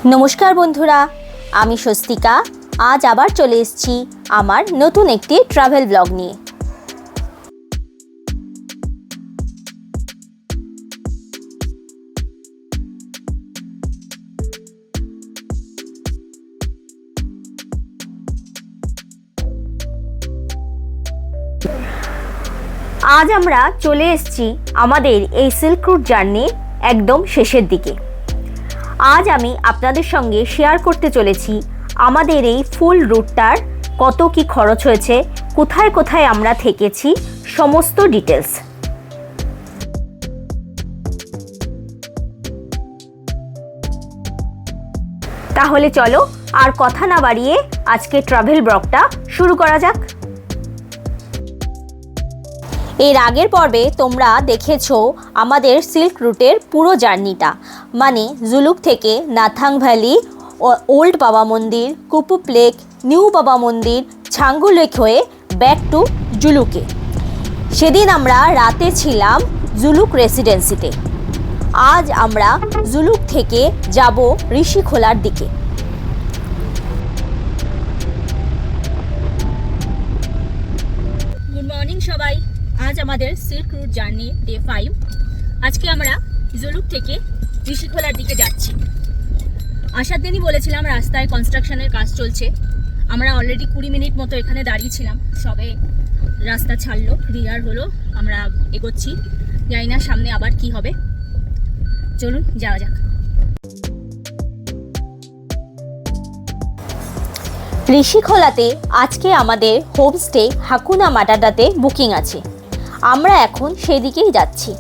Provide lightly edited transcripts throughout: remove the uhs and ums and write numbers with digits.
नमस्कार बंधुरा आमी स्वस्तिका आज आबार चले एसेछि आमार नतून एकटी ट्रैवल ब्लग निये। आज आमरा चले एसेछि आमादेर एई सिल्क रूट जार्नी एकदम शेषेर दिके। आज आमी आपनादेर संगे शेयर करते चलेछि आमादेर एई फुल रूटटार कत कि खरच हयेछे, कोथाय कोथाय आमरा थेकेछि समस्त डिटेल्स। ताहले चलो आर कथा ना बाड़िये आजके ट्रैवल ब्लगटा शुरू करा जाक। एर आगेर पर्वे तोमरा देखेছো आमादेर सिल्क रूटेर पुरो जार्नीटा, माने जुलुक थेके नाथांग भ्याली, ओल्ड बाबा मंदिर, कुपुप लेक, निउ बाबा मंदिर, छांगु लेक हये बैक टू जुलुके। सेदिन आमरा राते छिलाम जुलुक रेसिडेंसिते। आज आमरा जुलुक थेके जाबो ऋषिखोलार दिके। गुड मर्निंग सबाई। आज आमादेर सिल्क रूट जार्नी डे 5। आज के आमरा जुलुक थेके ऋषिखोलार दिके जाচ্ছি। आसार दिनই বলেছিলাম রাস্তায় কনস্ট্রাকশনের কাজ চলছে। আমরা অলরেডি 20 মিনিট মতো এখানে দাঁড়িয়ে ছিলাম, সবে রাস্তা ছাড়লো, ক্লিয়ার হলো, আমরা এগোচ্ছি। জানি না সামনে আবার কি হবে, চলুন যাওয়া যাক। ঋষিখোলাতে আজকে আমাদের হোমস্টে হাকুনা মাটাটাতে বুকিং আছে। আমরা এখন সেই দিকেই যাচ্ছি।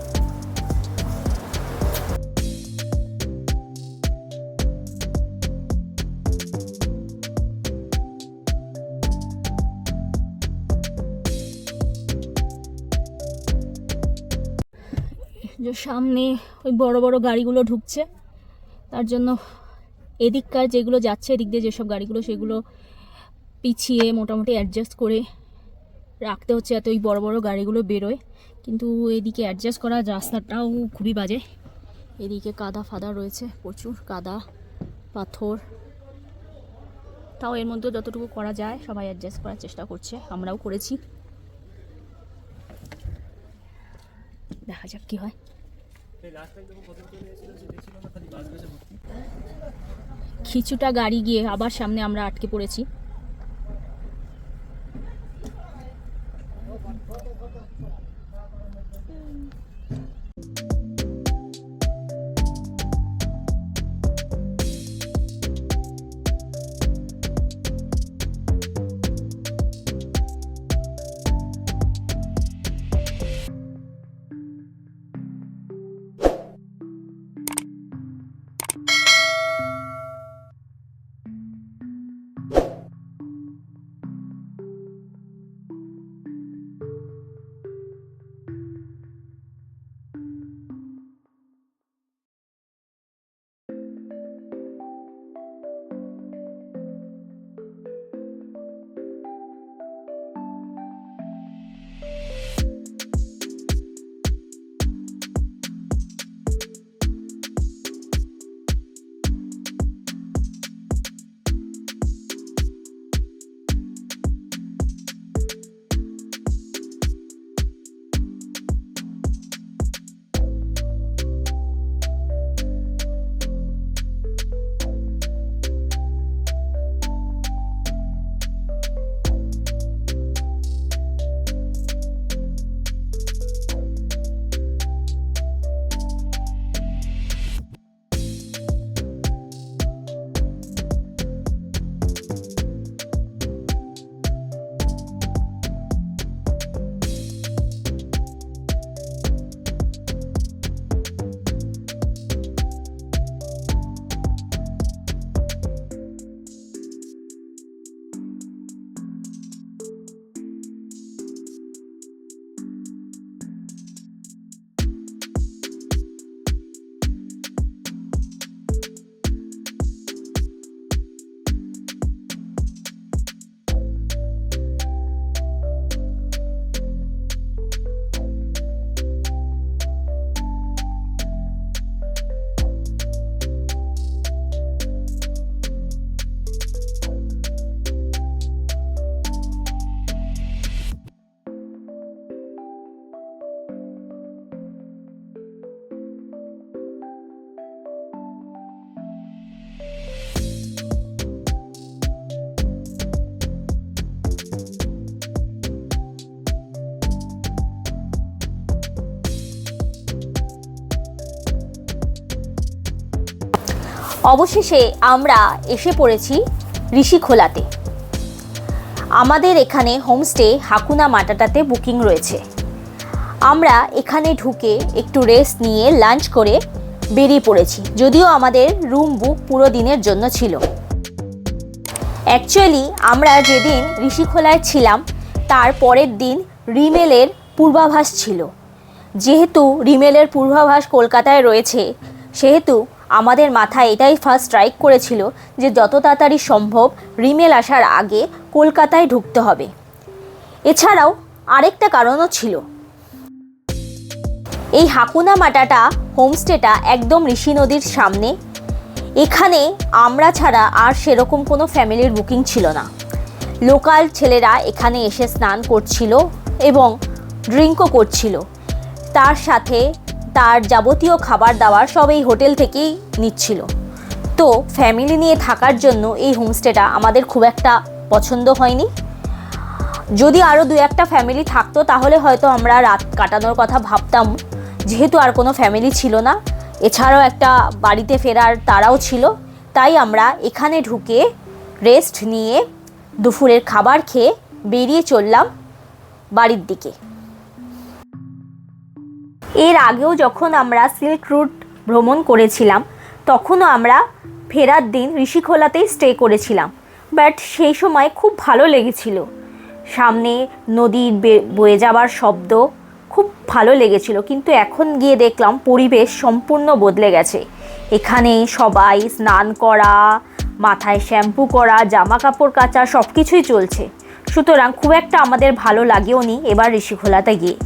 যে সামনে ওই বড় বড় গাড়িগুলো ঢুকছে, তার জন্য এদিককার যেগুলো যাচ্ছে, এদিক দিয়ে যেসব গাড়িগুলো সেগুলো পিছিয়ে মোটামুটি অ্যাডজাস্ট করে রাখতে হচ্ছে, এত ওই বড় বড় গাড়িগুলো বেরোয়। কিন্তু এদিকে অ্যাডজাস্ট করা রাস্তাটাও খুবই বাজে। এদিকে কাদা ফাদা রয়েছে, প্রচুর কাদা পাথর। তাও এর মধ্যে যতটুকু করা যায় সবাই অ্যাডজাস্ট করার চেষ্টা করছে, আমরাও করেছি। দেখা যাক কি হয়। কিছুটা গাড়ি গিয়ে আবার সামনে আমরা আটকে পড়েছি। অবশেষে আমরা এসে পড়েছি ঋষিখোলাতে। আমাদের এখানে হোমস্টে হাকুনা মাটাটাতে বুকিং রয়েছে। আমরা এখানে ঢুকে একটু রেস্ট নিয়ে লাঞ্চ করে বেরিয়ে পড়েছি, যদিও আমাদের রুম বুক পুরো দিনের জন্য ছিল। অ্যাকচুয়ালি আমরা যেদিন ঋষিখোলায় ছিলাম তার পরের দিন রিমেলের পূর্বাভাস ছিল। যেহেতু রিমেলের পূর্বাভাস কলকাতায় রয়েছে, সেহেতু আমাদের মাথায় এটাই ফার্স্ট স্ট্রাইক করেছিল যে যত তাড়াতাড়ি সম্ভব রিমেল আসার আগে কলকাতায় ঢুকতে হবে। এছাড়াও আরেকটা কারণও ছিল, এই হাকুনা মাটাটা হোমস্টেটা একদম ঋষি নদীর সামনে। এখানে আমরা ছাড়া আর সেরকম কোনো ফ্যামিলির বুকিং ছিল না। লোকাল ছেলেরা এখানে এসে স্নান করছিল এবং ড্রিঙ্কও করছিল, তার সাথে তার যাবতীয় খাবার দাবার সব এই হোটেল থেকেই নিচ্ছিল। তো ফ্যামিলি নিয়ে থাকার জন্য এই হোমস্টেটা আমাদের খুব একটা পছন্দ হয়নি। যদি আরও দু একটা ফ্যামিলি থাকতো তাহলে হয়তো আমরা রাত কাটানোর কথা ভাবতাম, যেহেতু আর কোনো ফ্যামিলি ছিল না। এছাড়াও একটা বাড়িতে ফেরার তারাও ছিল, তাই আমরা এখানে ঢুকে রেস্ট নিয়ে দুপুরের খাবার খেয়ে বেরিয়ে চললাম বাড়ির দিকে। এর আগেও যখন আমরা সিল্ক রুট ভ্রমণ করেছিলাম তখনও আমরা ফেরার দিন ঋষিখোলাতেই স্টে করেছিলাম, বাট সেই সময় খুব ভালো লেগেছিল। সামনে নদীর বয়ে যাবার শব্দ খুব ভালো লেগেছিল, কিন্তু এখন গিয়ে দেখলাম পরিবেশ সম্পূর্ণ বদলে গেছে। এখানে সবাই স্নান করা, মাথায় শ্যাম্পু করা, জামা কাপড় কাচা সব কিছুই চলছে। সুতরাং খুব একটা আমাদের ভালো লাগেও নি এবার ঋষিখোলাতে গিয়ে।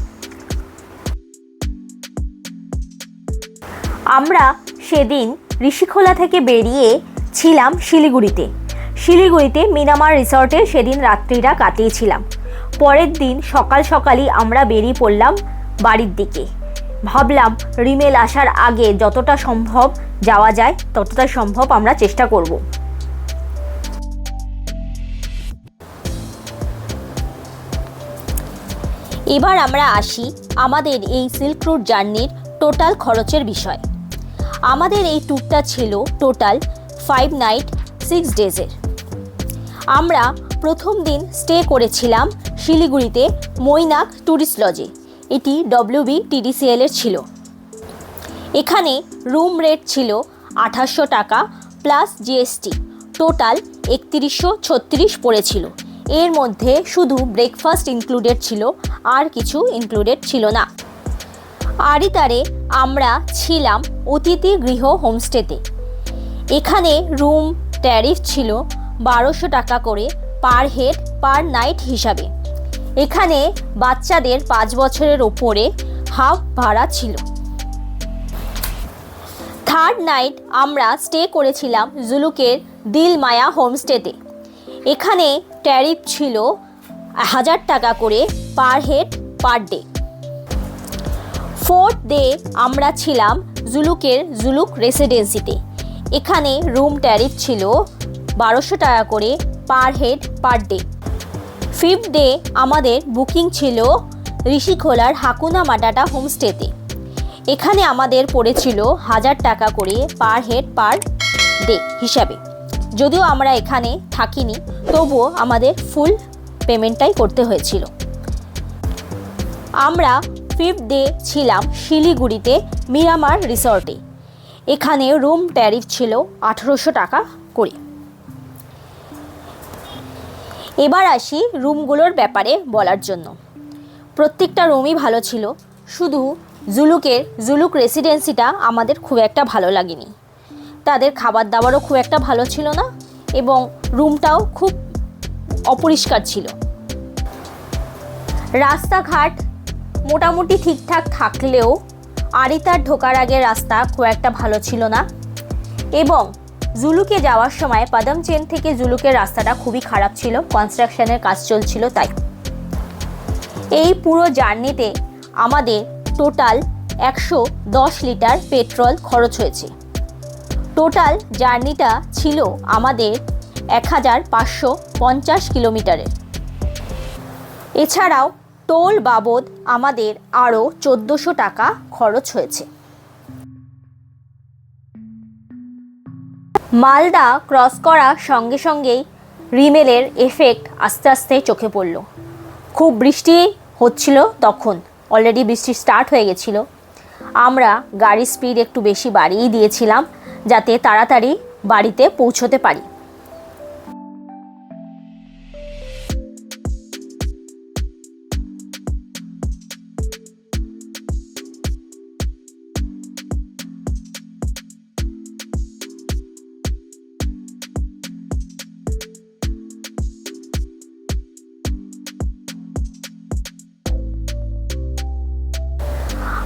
আমরা সেদিন ঋষিখোলা থেকে বেরিয়ে ছিলাম শিলিগুড়িতে। শিলিগুড়িতে মিনামার রিসর্টে সেদিন রাত্রিটা কাটিয়েছিলাম। পরের দিন সকাল সকালই আমরা বেরিয়ে পড়লাম বাড়ির দিকে। ভাবলাম রিমেল আসার আগে যতটা সম্ভব যাওয়া যায় ততটা সম্ভব আমরা চেষ্টা করব। এবার আমরা আসি আমাদের এই সিল্ক রুট জার্নির টোটাল খরচের বিষয়। আমাদের এই ট্যুরটা ছিল টোটাল 5 নাইট 6 ডেজের। আমরা প্রথম দিন স্টে করেছিলাম শিলিগুড়িতে মৈনাক ট্যুরিস্ট লজে। এটি WBTDCL এর ছিল। এখানে রুম রেট ছিল 2800 টাকা প্লাস GST, টোটাল 3136 পড়েছিল। এর মধ্যে শুধু ব্রেকফাস্ট ইনক্লুডেড ছিল, আর কিছু ইনক্লুডেড ছিল না। আরিতারে আমরা ছিলাম অতিথি গৃহ হোমস্টেতে। এখানে রুম ট্যারিফ ছিল 1200 টাকা করে পার হেড পার নাইট হিসাবে। এখানে বাচ্চাদের 5 বছরের ওপরে হাফ ভাড়া ছিল। থার্ড নাইট আমরা স্টে করেছিলাম জুলুকের দিলমায়া হোমস্টেতে। এখানে ট্যারিফ ছিল 1000 টাকা করে per head per day. Fourth day আমরা ছিলাম জুলুক রেসিডেন্সিতে। এখানে রুম ট্যারিফ ছিল 1200 টাকা করে per head per day. Fifth day আমাদের বুকিং ছিল ঋষিখোলার হাকুনা মাটাটা হোমস্টেতে। এখানে আমাদের পড়েছিল 1000 টাকা করে পার হেড পার ডে হিসাবে। যদিও আমরা এখানে থাকিনি, তবুও আমাদের ফুল পেমেন্টটাই করতে হয়েছিল। আমরা ফিফথ ডে ছিলাম শিলিগুড়িতে মিরামার রিসর্টে। এখানে রুম ট্যারিফ ছিল 1800 টাকা করে। এবার আসি রুমগুলোর ব্যাপারে বলার জন্য। প্রত্যেকটা রুমই ভালো ছিল, শুধু জুলুক রেসিডেন্সিটা আমাদের খুব একটা ভালো লাগেনি। তাদের খাবার দাবারও খুব একটা ভালো ছিল না এবং রুমটাও খুব অপরিষ্কার ছিল। রাস্তাঘাট মোটামুটি ঠিকঠাক থাকলেও আরিতার ঢোকার আগে রাস্তা খুব একটা ভালো ছিল না, এবং জুলুকে যাওয়ার সময় পাদমচেন থেকে জুলুকের রাস্তাটা খুবই খারাপ ছিল, কনস্ট্রাকশনের কাজ চলছিল। তাই এই পুরো জার্নিতে আমাদের টোটাল 110 লিটার পেট্রোল খরচ হয়েছে। টোটাল জার্নিটা ছিল আমাদের 1550 কিলোমিটারের। এছাড়াও টোল বাবদ আমাদের আরও 1400 টাকা খরচ হয়েছে। মালদা ক্রস করার সঙ্গে সঙ্গেই রিমেলের এফেক্ট আস্তে আস্তে চোখে পড়ল। খুব বৃষ্টি হচ্ছিল তখন, অলরেডি বৃষ্টি স্টার্ট হয়ে গেছিলো। আমরা গাড়ির স্পিড একটু বেশি বাড়িয়ে দিয়েছিলাম যাতে তাড়াতাড়ি বাড়িতে পৌঁছতে পারি।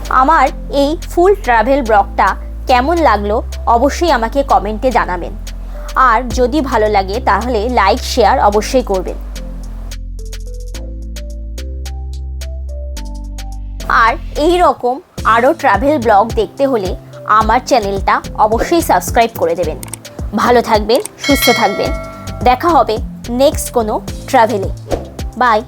আমার এই ফুল ট্রাভেল ব্লগটা কেমন লাগলো অবশ্যই আমাকে কমেন্টে জানাবেন। আর যদি ভালো লাগে তাহলে লাইক শেয়ার অবশ্যই করবেন। আর এই রকম আরও ট্রাভেল ব্লগ দেখতে হলে আমার চ্যানেলটা অবশ্যই সাবস্ক্রাইব করে দেবেন। ভালো থাকবেন, সুস্থ থাকবেন। দেখা হবে নেক্সট কোনো ট্রাভেলে। বাই।